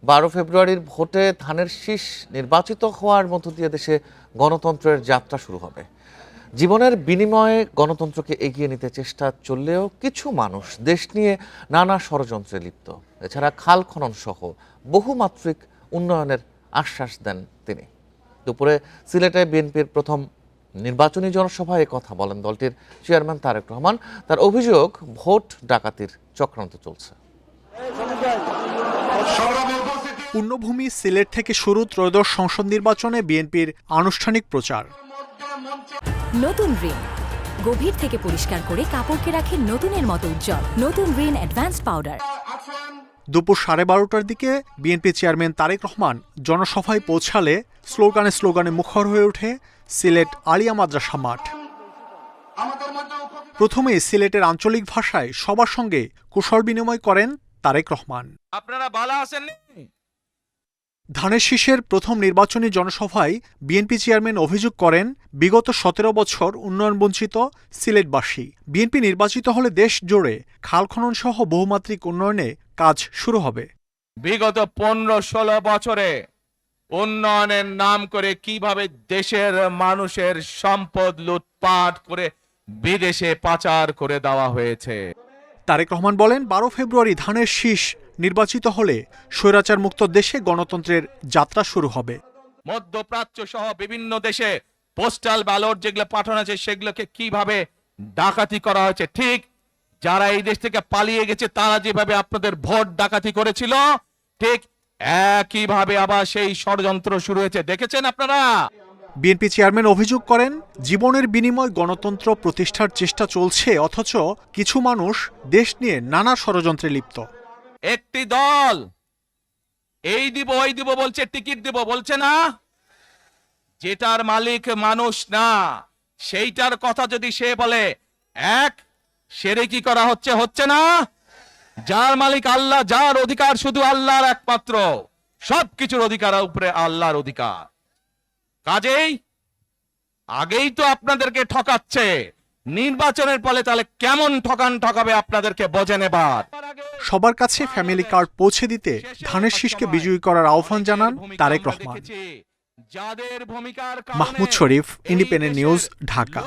12 ফেব্রুয়ারির ভোটে ধানের শীষ নির্বাচিত হওয়ার মধ্য দিয়ে দেশে গণতন্ত্রের যাত্রা শুরু হবে। জীবনের বিনিময়ে গণতন্ত্রকে এগিয়ে নিতে চেষ্টা চললেও কিছু মানুষ দেশ নিয়ে নানা ষড়যন্ত্রে লিপ্ত। এছাড়া খাল খনন সহ বহুমাত্রিক উন্নয়নের আশ্বাস দেন তিনি। দুপুরে সিলেটে বিএনপির প্রথম নির্বাচনী জনসভায় কথা বলেন দলটির চেয়ারম্যান তারেক রহমান। তার অভিযোগ, ভোট ডাকাতির চক্রান্ত চলছে। পূর্ণভূমি সিলেট থেকে শুরু ত্রয়োদশ সংসদ নির্বাচনে বিএনপির আনুষ্ঠানিক প্রচার। নতুন রিন গভীর থেকে পরিষ্কার করে কাপড়কে রাখে নতুনের মতো উজ্জ্বল। নতুন রিন অ্যাডভান্সড পাউডার। দুপুর 12:30টার দিকে বিএনপি চেয়ারম্যান তারেক রহমান জনসভায় পৌঁছালে স্লোগানে মুখর হয়ে ওঠে সিলেট আলিয়া মাদ্রাসা মাঠ। প্রথমেই সিলেটের আঞ্চলিক ভাষায় সবার সঙ্গে কুশল বিনিময় করেন তারেক রহমান। আপনারা ভালো আছেন? ধানের শীষের প্রথম নির্বাচনী জনসভায় বিএনপি চেয়ারম্যান অভিযোগ করেন, বিগত 17 বছর উন্নয়নবঞ্চিত সিলেটবাসী। বিএনপি নির্বাচিত হলে দেশ জুড়ে খাল খনন সহ বহুমাত্রিক উন্নয়নে কাজ শুরু হবে। বিগত 15-16 বছরে উন্নয়নের নাম করে কিভাবে দেশের মানুষের সম্পদ লুটপাট করে বিদেশে পাচার করে দেওয়া হয়েছে। তারেক রহমান বলেন, 12 ফেব্রুয়ারি ধানের শীষ নির্বাচিত হলে স্বৈরাচার মুক্ত দেশে গণতন্ত্রের যাত্রা শুরু হবে। মধ্যপ্রাচ্য সহ বিভিন্ন দেশে পোস্টাল ব্যালট যেগুলো পাঠানো আছে সেগুলোকে কিভাবে ডাকাতি করা হয়েছে, ঠিক যারা এই দেশ থেকে পালিয়ে গেছে তারা যেভাবে আপনাদের ভোট ডাকাতি করেছিল, ঠিক একইভাবে আবার সেই ষড়যন্ত্র শুরু হয়েছে। দেখেছেন আপনারা? বিএনপি চেয়ারম্যান অভিযোগ করেন, জীবনের বিনিময় গণতন্ত্র প্রতিষ্ঠার চেষ্টা চলছে, অথচ কিছু মানুষ দেশ নিয়ে নানা ষড়যন্ত্রে লিপ্ত। একটি দল এই দিব ওই দিব বলছে, টিকিট দিব বলছে না, যেটার মালিক মানুষ না সেইটার কথা যদি সে বলে এক, সেরে কি করা হচ্ছে না? যার মালিক আল্লাহ, যার অধিকার শুধু আল্লাহর একমাত্র, সবকিছুর অধিকার উপরে আল্লাহর অধিকার। কাজেই আগেই তো আপনাদেরকে ঠকাচ্ছে, নির্বাচনের ফলে তাহলে কেমন ঠকাবে আপনাদেরকে বোঝেন এবার। সবার কাছে ফ্যামিলি কার্ড পৌঁছে দিতে ধানের শীষকে বিজয়ী করার আহ্বান জানান তারেক রহমান। যাদের ভূমিকার মাহমুদ শরীফ, ইন্ডিপেন্ডেন্ট নিউজ, ঢাকা।